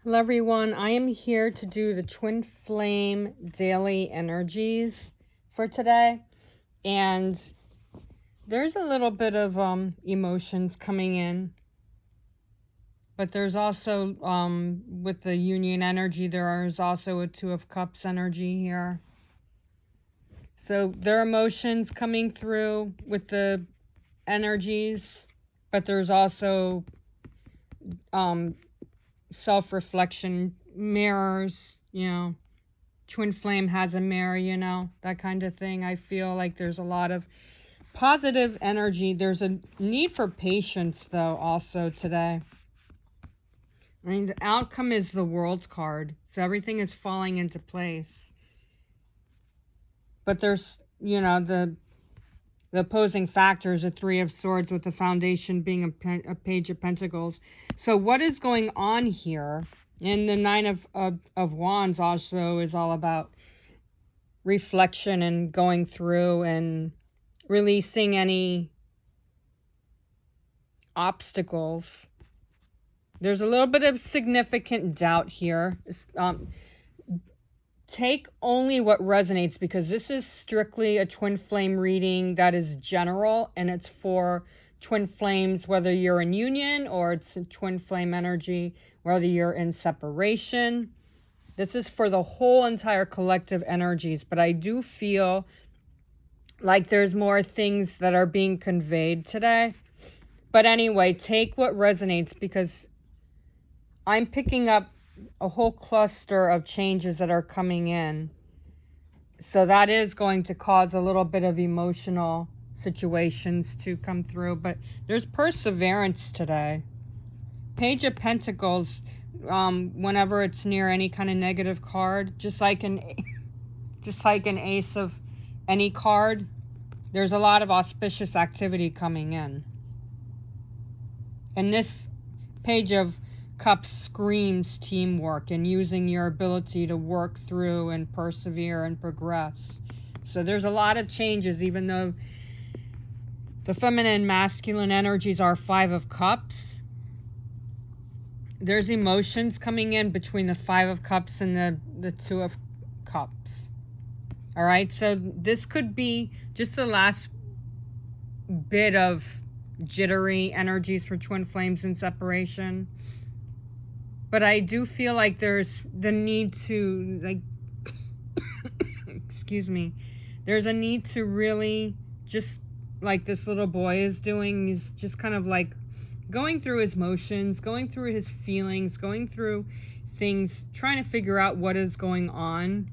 Hello everyone, I am here to do the Twin Flame daily energies for today, and there's a little bit of emotions coming in, but there's also with the Union energy, there is also a Two of Cups energy here. So there are emotions coming through with the energies, but there's also self-reflection, mirrors, Twin Flame has a mirror, that kind of thing. I feel like there's a lot of positive energy. There's a need for patience, though, also today. I mean, the outcome is the World's card, so everything is falling into place. But there's, the opposing factors, a Three of Swords with the foundation being a Page of Pentacles. So what is going on here? And the Nine of Wands also is all about reflection and going through and releasing any obstacles. There's a little bit of significant doubt here. Take only what resonates, because this is strictly a twin flame reading that is general, and it's for twin flames, whether you're in union or it's a twin flame energy, whether you're in separation. This is for the whole entire collective energies, but I do feel like there's more things that are being conveyed today. But anyway, take what resonates, because I'm picking up a whole cluster of changes that are coming in. So that is going to cause a little bit of emotional situations to come through, but there's perseverance today. Page of Pentacles, whenever it's near any kind of negative card, just like an ace of any card, there's a lot of auspicious activity coming in. And this Page of Cups screams teamwork and using your ability to work through and persevere and progress. So there's a lot of changes, even though the feminine and masculine energies are Five of Cups. There's emotions coming in between the Five of Cups and the Two of Cups. All right, so this could be just the last bit of jittery energies for twin flames in separation. But I do feel like there's the need to, like, excuse me, there's a need to really, just like this little boy is doing, he's just kind of like going through his motions, going through his feelings, going through things, trying to figure out what is going on.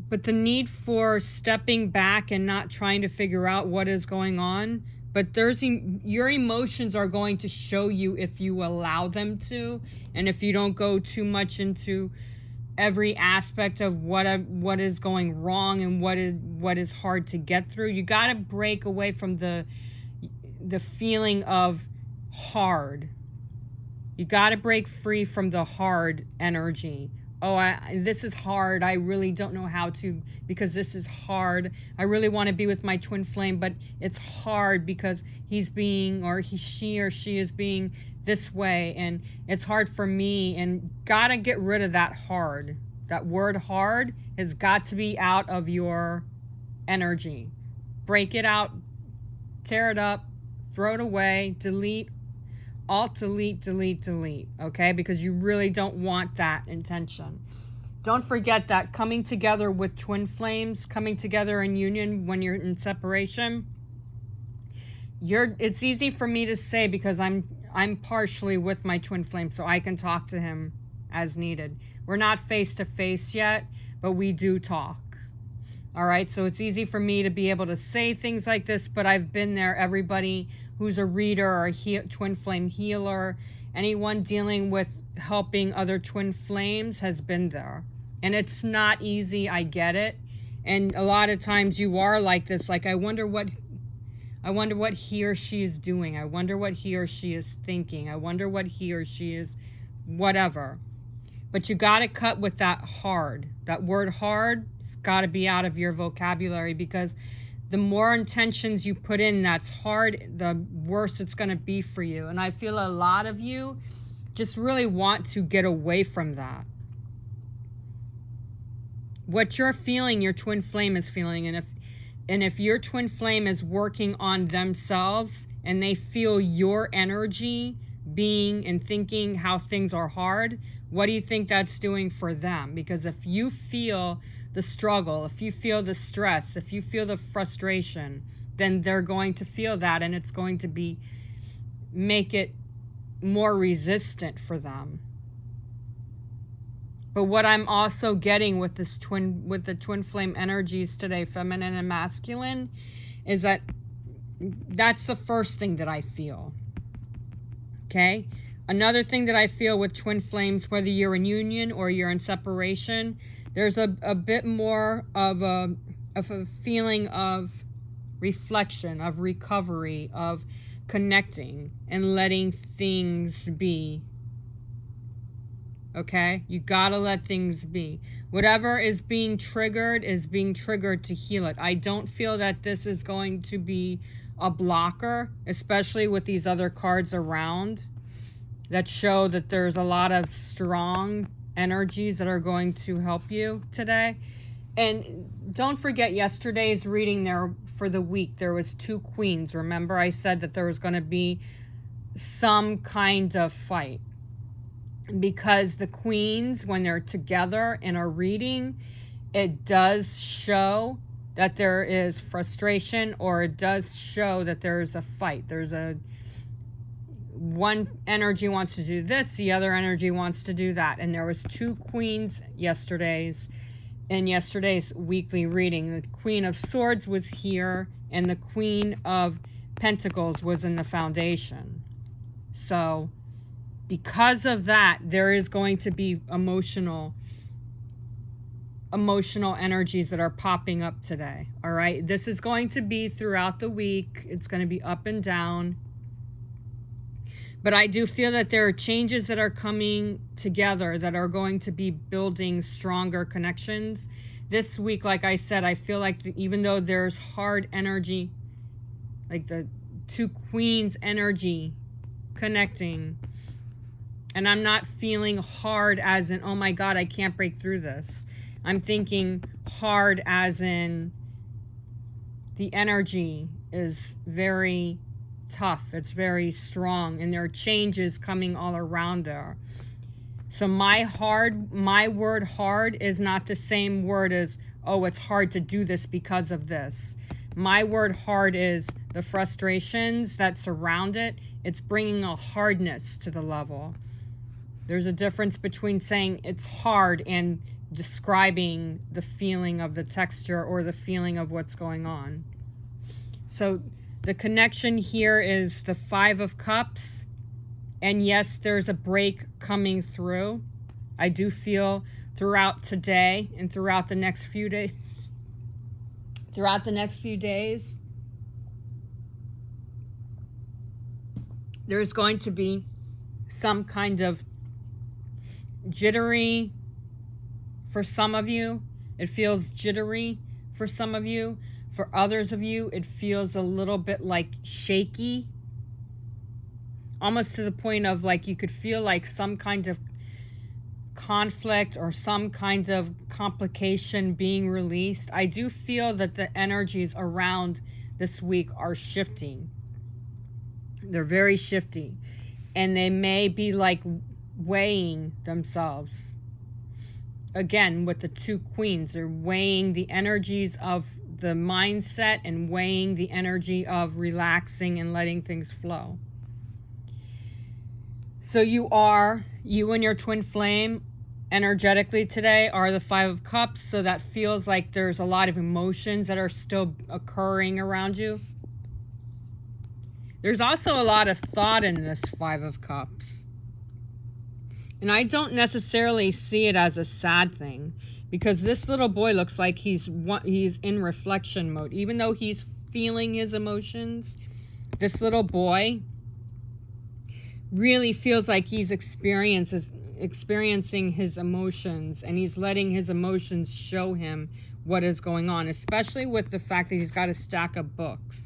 But the need for stepping back and not trying to figure out what is going on. But your emotions are going to show you if you allow them to, and if you don't go too much into every aspect of what is going wrong and what is hard to get through. You got to break away from the feeling of hard. You got to break free from the hard energy. Oh, this is hard. I really don't know how to, because this is hard. I really want to be with my twin flame, but it's hard because he's being, or she is being this way, and it's hard for me. And gotta get rid of that hard. That word hard has got to be out of your energy. Break it out, tear it up, throw it away, delete. Alt, delete, okay? Because you really don't want that intention. Don't forget that coming together with twin flames, coming together in union when you're in separation, it's easy for me to say because I'm partially with my twin flame, so I can talk to him as needed. We're not face to face yet, but we do talk. All right, so it's easy for me to be able to say things like this, but I've been there. Everybody who's a reader or a twin flame healer, anyone dealing with helping other twin flames has been there. And it's not easy, I get it. And a lot of times you are like this, like, I wonder what he or she is doing. I wonder what he or she is thinking. I wonder what he or she is, whatever. But you got to cut with that hard. That word hard has got to be out of your vocabulary, because the more intentions you put in that's hard, the worse it's going to be for you. And I feel a lot of you just really want to get away from that. What you're feeling, your twin flame is feeling. And if your twin flame is working on themselves and they feel your energy being and thinking how things are hard, what do you think that's doing for them? Because if you feel the struggle, if you feel the stress, if you feel the frustration, then they're going to feel that, and it's going to make it more resistant for them. But what I'm also getting with the twin flame energies today, feminine and masculine, is that that's the first thing that I feel. Okay? Another thing that I feel with twin flames, whether you're in union or you're in separation, there's a bit more of a feeling of reflection, of recovery, of connecting and letting things be. Okay? You gotta let things be. Whatever is being triggered to heal it. I don't feel that this is going to be a blocker, especially with these other cards around that show that there's a lot of strong energies that are going to help you today. And don't forget yesterday's reading there for the week. There was 2 queens. Remember I said that there was going to be some kind of fight. Because the queens, when they're together in a reading, it does show that there is frustration, or it does show that there's a fight. There's one energy wants to do this, the other energy wants to do that. And there was 2 queens in yesterday's weekly reading. The Queen of Swords was here, and the Queen of Pentacles was in the foundation. So because of that, there is going to be emotional energies that are popping up today. All right. This is going to be throughout the week. It's going to be up and down. But I do feel that there are changes that are coming together that are going to be building stronger connections. This week, like I said, I feel like even though there's hard energy, like the 2 queens energy connecting, and I'm not feeling hard as in, oh my God, I can't break through this. I'm thinking hard as in the energy is very tough. It's very strong, and there are changes coming all around her. So my word hard is not the same word as, oh, it's hard to do this because of this. My word hard is the frustrations that surround it. It's bringing a hardness to the level. There's a difference between saying it's hard and describing the feeling of the texture or the feeling of what's going on. So the connection here is the 5 of Cups. And yes, there's a break coming through. I do feel throughout today and throughout the next few days. There's going to be some kind of jittery for some of you. It feels jittery for some of you. For others of you, it feels a little bit like shaky. Almost to the point of like you could feel like some kind of conflict or some kind of complication being released. I do feel that the energies around this week are shifting. They're very shifty. And they may be like weighing themselves. Again, with the 2 queens, they're weighing the energies of the mindset and weighing the energy of relaxing and letting things flow. So you and your twin flame energetically today are the 5 of Cups. So that feels like there's a lot of emotions that are still occurring around you. There's also a lot of thought in this 5 of Cups. And I don't necessarily see it as a sad thing, because this little boy looks like he's in reflection mode. Even though he's feeling his emotions, this little boy really feels like he's experiencing his emotions, and he's letting his emotions show him what is going on, especially with the fact that he's got a stack of books.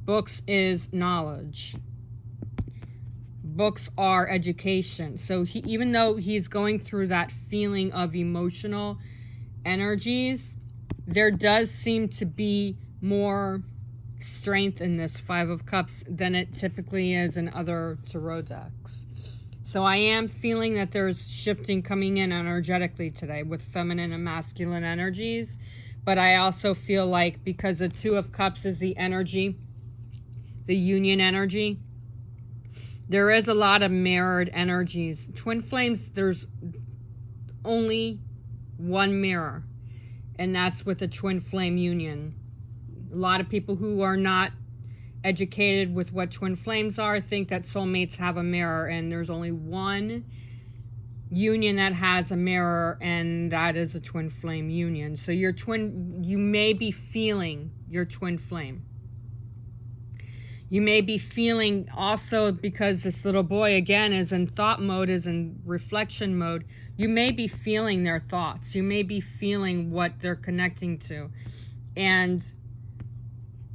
Books is knowledge. books are education. So even though he's going through that feeling of emotional energies, there does seem to be more strength in this Five of Cups than it typically is in other tarot decks. So I am feeling that there's shifting coming in energetically today with feminine and masculine energies. But I also feel like because the Two of Cups is the energy, the union energy, there is a lot of mirrored energies. Twin flames, there's only one mirror, and that's with a twin flame union. A lot of people who are not educated with what twin flames are think that soulmates have a mirror, and there's only one union that has a mirror, and that is a twin flame union. So you may be feeling your twin flame. You may be feeling also, because this little boy again is in thought mode, is in reflection mode, you may be feeling their thoughts. You may be feeling what they're connecting to. And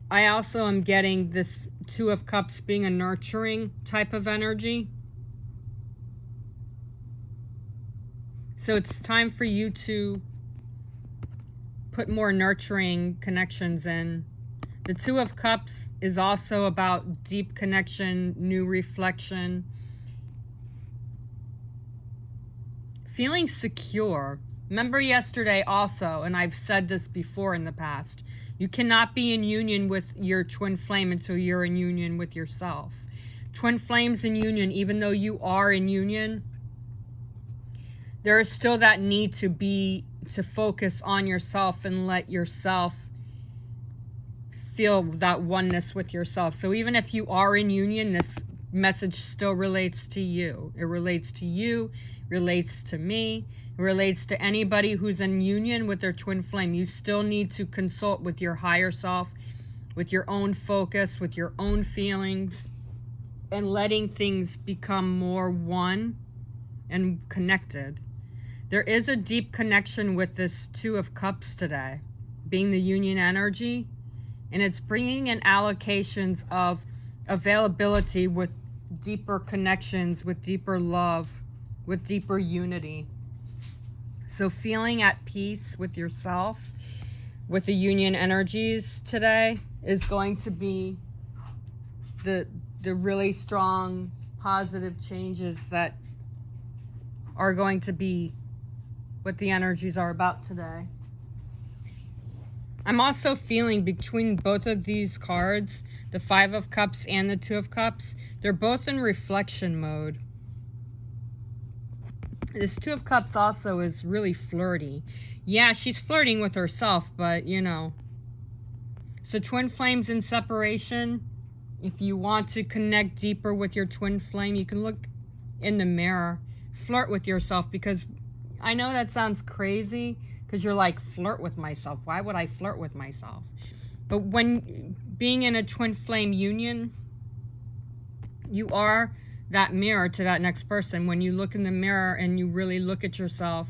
I also am getting this Two of Cups being a nurturing type of energy. So it's time for you to put more nurturing connections in. The Two of Cups is also about deep connection, new reflection, feeling secure. Remember yesterday also, and I've said this before in the past, you cannot be in union with your twin flame until you're in union with yourself. Twin flames in union, even though you are in union, there is still that need to focus on yourself and let yourself feel that oneness with yourself. So even if you are in union, this message still relates to you. It relates to you, relates to me, it relates to anybody who's in union with their twin flame. You still need to consult with your higher self, with your own focus, with your own feelings, and letting things become more one and connected. There is a deep connection with this Two of Cups today, being the union energy. And it's bringing in allocations of availability with deeper connections, with deeper love, with deeper unity. So feeling at peace with yourself, with the union energies today, is going to be the really strong, positive changes that are going to be what the energies are about today. I'm also feeling between both of these cards, the Five of Cups and the Two of Cups, they're both in reflection mode. This Two of Cups also is really flirty. Yeah, she's flirting with herself, but you know. So twin flames in separation. If you want to connect deeper with your twin flame, you can look in the mirror. Flirt with yourself, because I know that sounds crazy, because you're like, flirt with myself. Why would I flirt with myself? But when being in a twin flame union, you are that mirror to that next person. When you look in the mirror and you really look at yourself,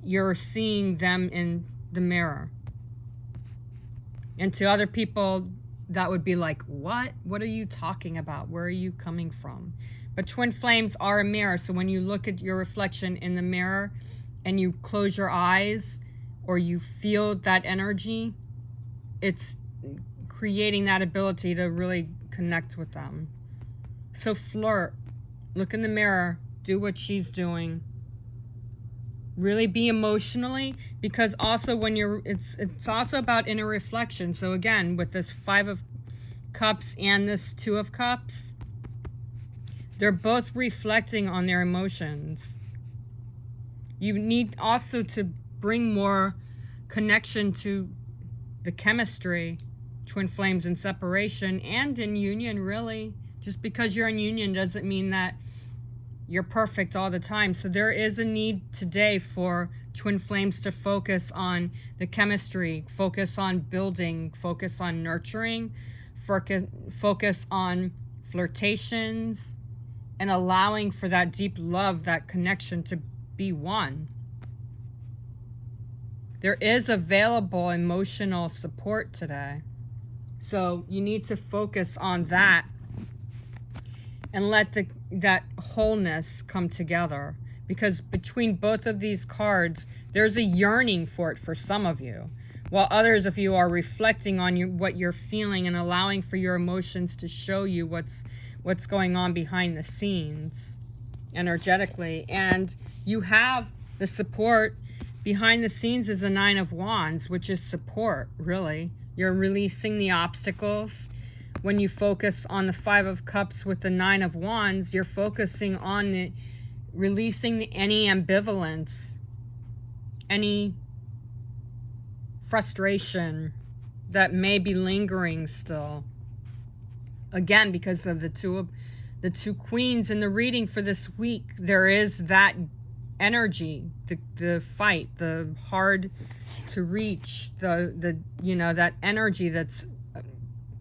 you're seeing them in the mirror. And to other people, that would be like, what? What are you talking about? Where are you coming from? But twin flames are a mirror. So when you look at your reflection in the mirror and you close your eyes, or you feel that energy, it's creating that ability to really connect with them. So flirt, look in the mirror, do what she's doing. Really be emotionally, because also when it's also about inner reflection. So again, with this Five of Cups and this Two of Cups, they're both reflecting on their emotions. You need also to bring more connection to the chemistry, twin flames in separation and in union, really. Just because you're in union doesn't mean that you're perfect all the time. So there is a need today for twin flames to focus on the chemistry, focus on building, focus on nurturing, focus on flirtations, and allowing for that deep love, that connection to be one. There is available emotional support today. So you need to focus on that and let that wholeness come together. Because between both of these cards, there's a yearning for it for some of you, while others of you are reflecting on what you're feeling and allowing for your emotions to show you what's going on behind the scenes energetically. And you have the support behind the scenes is a Nine of Wands, which is support, really. You're releasing the obstacles. When you focus on the Five of Cups with the Nine of Wands, you're focusing on releasing any ambivalence, any frustration that may be lingering still. Again, because of the two queens in the reading for this week, there is that energy, the fight, the hard to reach, the that energy that's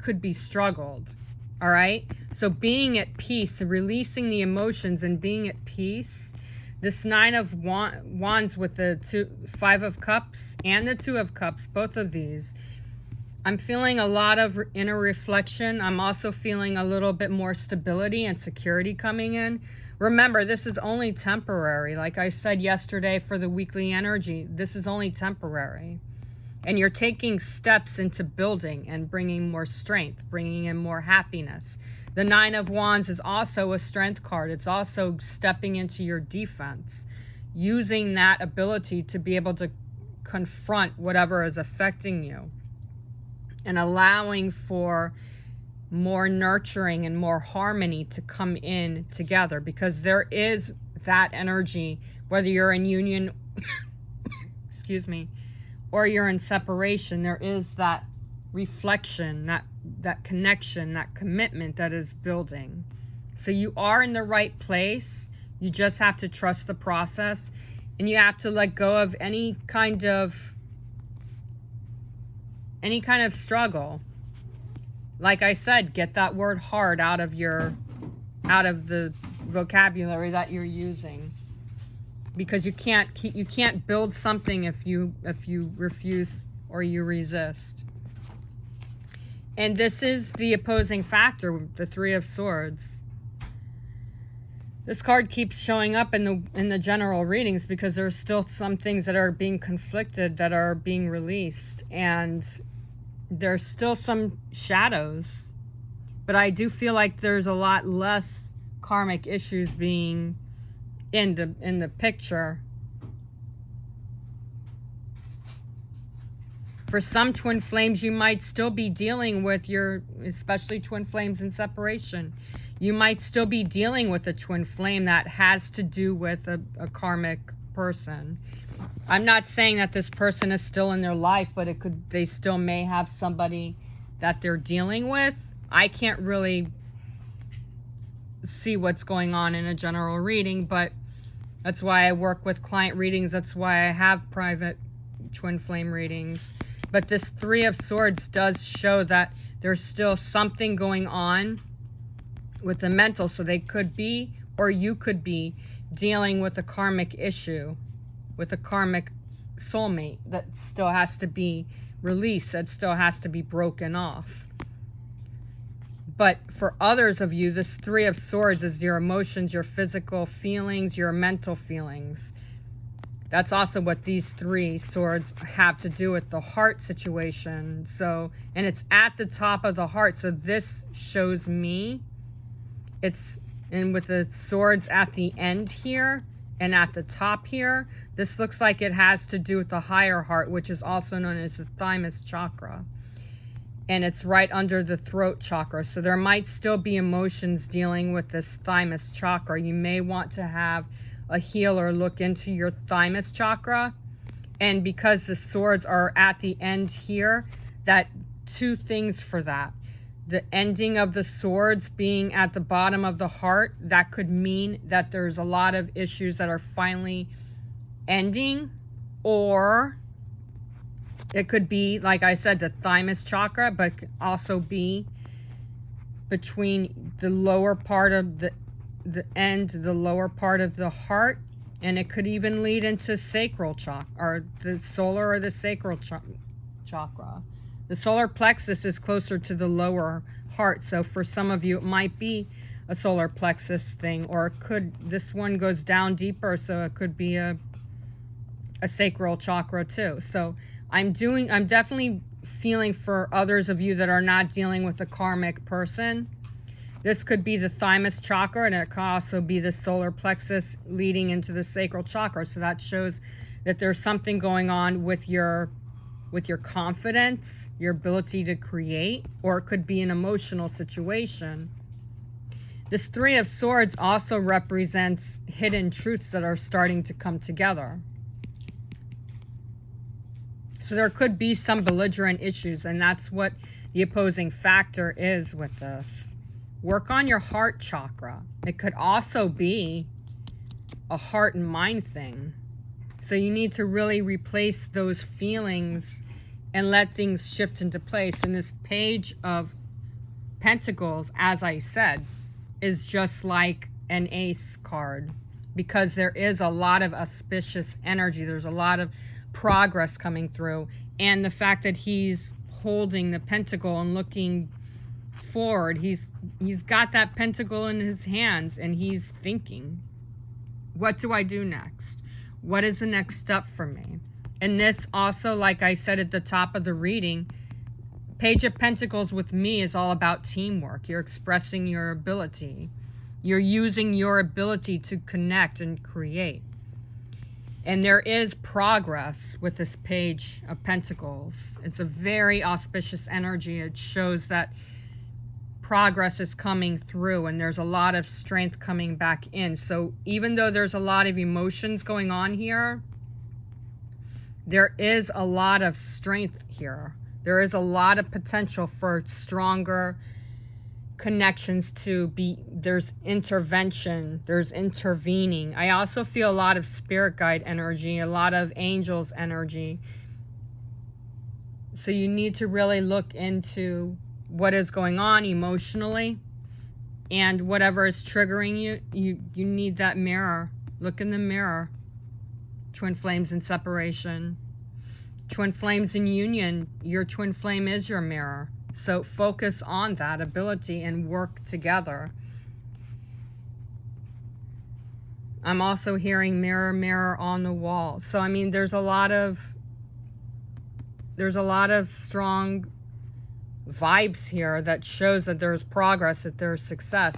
could be struggled. All right, so being at peace, releasing the emotions and being at peace. This Nine of Wands with the Five of Cups and the Two of Cups, both of these, I'm feeling a lot of inner reflection. I'm also feeling a little bit more stability and security coming in. Remember, this is only temporary. Like I said yesterday for the weekly energy, this is only temporary. And you're taking steps into building and bringing more strength, bringing in more happiness. The Nine of Wands is also a strength card. It's also stepping into your defense, using that ability to be able to confront whatever is affecting you and allowing for more nurturing and more harmony to come in together, because there is that energy, whether you're in union, excuse me, or you're in separation, there is that reflection, that connection, that commitment that is building. So you are in the right place. You just have to trust the process, and you have to let go of any kind of struggle. Like I said, get that word hard out of the vocabulary that you're using, because you can't build something if you refuse or you resist. And this is the opposing factor, the Three of Swords. This card keeps showing up in the general readings because there's still some things that are being conflicted, that are being released, and there's still some shadows. But I do feel like there's a lot less karmic issues being in the picture. For some twin flames, you might still be dealing with especially twin flames in separation. You might still be dealing with a twin flame that has to do with a karmic person. I'm not saying that this person is still in their life, but they still may have somebody that they're dealing with. I can't really see what's going on in a general reading, but that's why I work with client readings. That's why I have private twin flame readings. But this Three of Swords does show that there's still something going on with the mental. So they could be, or you could be, dealing with a karmic issue, with a karmic soulmate that still has to be released, that still has to be broken off. But for others of you, this Three of Swords is your emotions, your physical feelings, your mental feelings. That's also what these three swords have to do with, the heart situation. So, and it's at the top of the heart. So this shows me, and with the swords at the end here and at the top here, this looks like it has to do with the higher heart, which is also known as the Thymus Chakra. And it's right under the throat chakra. So there might still be emotions dealing with this Thymus Chakra. You may want to have a healer look into your Thymus Chakra. And because the swords are at the end here, that two things for that. The ending of the swords being at the bottom of the heart, that could mean that there's a lot of issues that are finally ending, or it could be, like I said, the Thymus Chakra, but could also be between the lower part of the lower part of the heart, and it could even lead into sacral chakra, or the solar or the sacral chakra. The solar plexus is closer to the lower heart, so for some of you it might be a solar plexus thing, or it could, this one goes down deeper, so it could be a sacral chakra too. So I'm definitely feeling for others of you that are not dealing with a karmic person. This could be the Thymus Chakra, and it could also be the solar plexus leading into the sacral chakra. So that shows that there's something going on with your confidence, your ability to create, or it could be an emotional situation. This Three of Swords also represents hidden truths that are starting to come together. So there could be some belligerent issues, and that's what the opposing factor is with this. Work on your heart chakra. It could also be a heart and mind thing. So you need to really replace those feelings and let things shift into place. And this Page of Pentacles, as I said, is just like an ace card, because there is a lot of auspicious energy. There's a lot of progress coming through, and the fact that he's holding the pentacle and looking forward, he's got that pentacle in his hands, and he's thinking, what do I do next? What is the next step for me? And this also, like I said at the top of the reading, Page of Pentacles with me is all about teamwork. You're expressing your ability. You're using your ability to connect and create. And there is progress with this Page of Pentacles. It's a very auspicious energy. It shows that progress is coming through, and there's a lot of strength coming back in. So even though there's a lot of emotions going on here, there is a lot of strength here. There is a lot of potential for stronger connections to be. There's intervention, there's intervening. I also feel a lot of spirit guide energy, a lot of angels energy. So you need to really look into what is going on emotionally, and whatever is triggering you need that mirror. Look in the mirror. Twin flames in separation, twin flames in union. Your twin flame is your mirror. So focus on that ability and work together. I'm also hearing mirror, mirror on the wall. So I mean, there's a lot of strong vibes here that shows that there's progress, that there's success.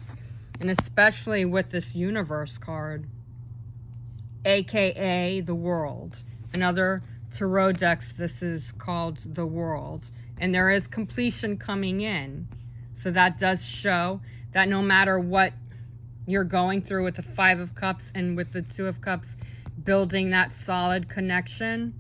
And especially with this Universe card, aka the World. In other tarot decks, this is called the World. And there is completion coming in. So that does show that no matter what you're going through with the Five of Cups and with the Two of Cups, building that solid connection,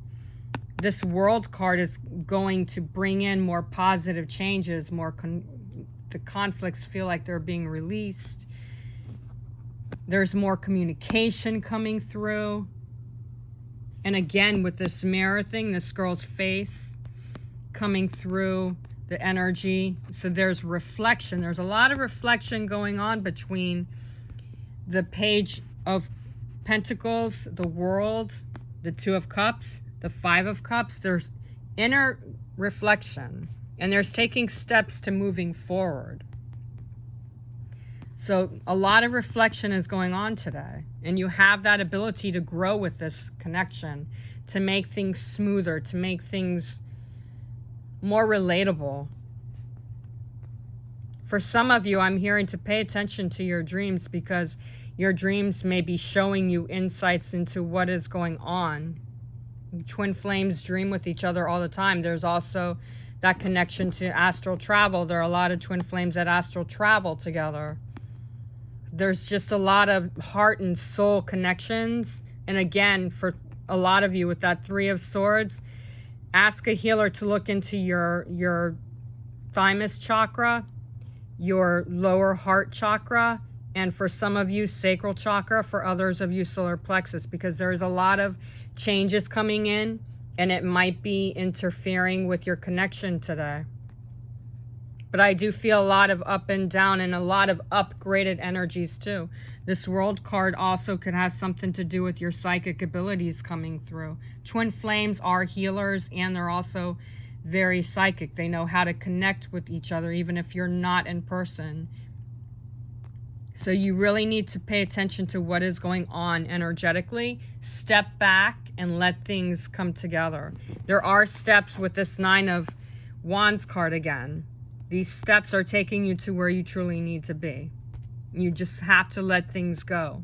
this World card is going to bring in more positive changes, the conflicts feel like they're being released. There's more communication coming through. And again, with this mirror thing, this girl's face coming through the energy. So there's reflection. There's a lot of reflection going on between the Page of Pentacles, the World, the Two of Cups, the Five of Cups. There's inner reflection, and there's taking steps to moving forward. So a lot of reflection is going on today, and you have that ability to grow with this connection, to make things smoother, to make things more relatable. For some of you, I'm hearing to pay attention to your dreams, because your dreams may be showing you insights into what is going on. Twin flames dream with each other all the time. There's also that connection to astral travel. There are a lot of twin flames that astral travel together. There's just a lot of heart and soul connections. And again, for a lot of you with that Three of Swords, ask a healer to look into your Thymus Chakra, your lower heart chakra, and for some of you, sacral chakra, for others of you, solar plexus, because there's a lot of changes coming in, and it might be interfering with your connection today. But I do feel a lot of up and down, and a lot of upgraded energies too. This World card also could have something to do with your psychic abilities coming through. Twin flames are healers, and they're also very psychic. They know how to connect with each other, even if you're not in person. So you really need to pay attention to what is going on energetically. Step back and let things come together. There are steps with this 9 of Wands card again. These steps are taking you to where you truly need to be. You just have to let things go.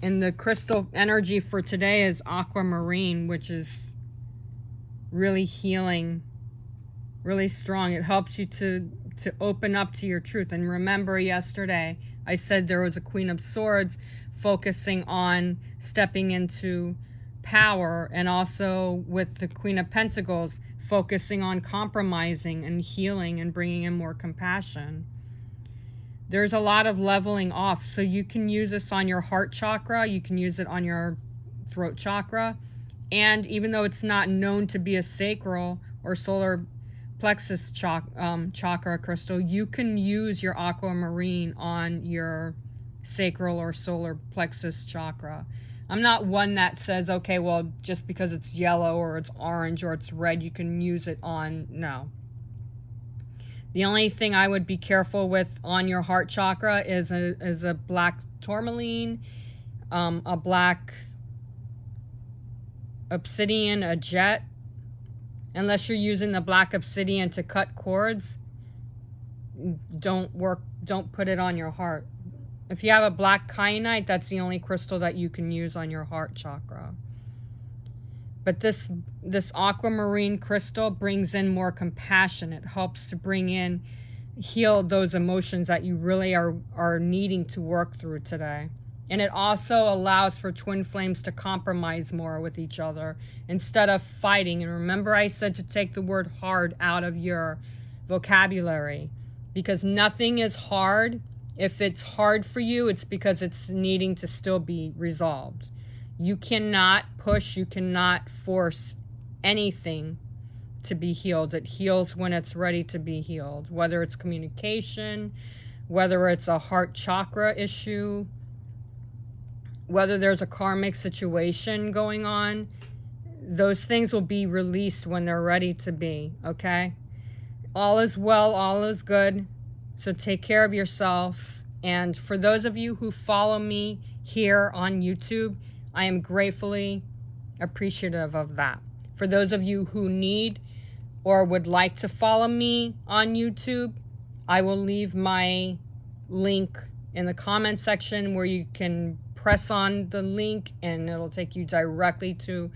And the crystal energy for today is aquamarine, which is really healing, really strong. It helps you to open up to your truth. And remember yesterday, I said there was a Queen of Swords focusing on stepping into power, and also with the Queen of Pentacles focusing on compromising and healing and bringing in more compassion. There's a lot of leveling off. So you can use this on your heart chakra. You can use it on your throat chakra. And even though it's not known to be a sacral or solar plexus chakra crystal, you can use your aquamarine on your sacral or solar plexus chakra. I'm not one that says, okay, well, just because it's yellow or it's orange or it's red, you can use it on. No. The only thing I would be careful with on your heart chakra is a black tourmaline, a black obsidian, a jet. Unless you're using the black obsidian to cut cords, don't put it on your heart. If you have a black kyanite, that's the only crystal that you can use on your heart chakra. But this aquamarine crystal brings in more compassion. It helps to heal those emotions that you really are needing to work through today. And it also allows for twin flames to compromise more with each other instead of fighting. And remember, I said to take the word hard out of your vocabulary, because nothing is hard. If it's hard for you, it's because it's needing to still be resolved. You cannot push, you cannot force anything to be healed. It heals when it's ready to be healed, whether it's communication, whether it's a heart chakra issue, whether there's a karmic situation going on. Those things will be released when they're ready to be, okay? All is well, all is good. So take care of yourself. And for those of you who follow me here on YouTube, I am gratefully appreciative of that. For those of you who need or would like to follow me on YouTube, I will leave my link in the comment section where you can press on the link and it'll take you directly to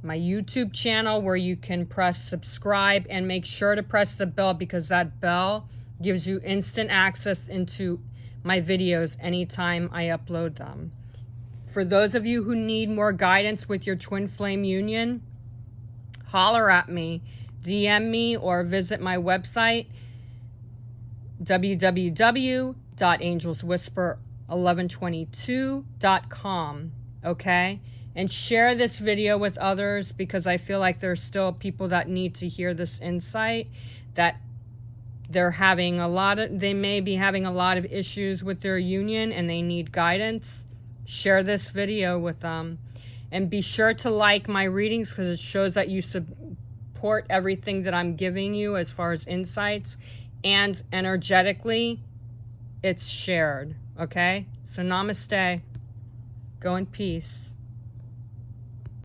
my YouTube channel where you can press subscribe, and make sure to press the bell, because that bell gives you instant access into my videos anytime I upload them. For those of you who need more guidance with your twin flame union, holler at me, DM me, or visit my website, www.angelswhisper1122.com, okay? And share this video with others, because I feel like there's still people that need to hear this insight, that they may be having a lot of issues with their union and they need guidance. Share this video with them. And be sure to like my readings, because it shows that you support everything that I'm giving you as far as insights. And energetically, it's shared. Okay? So namaste. Go in peace.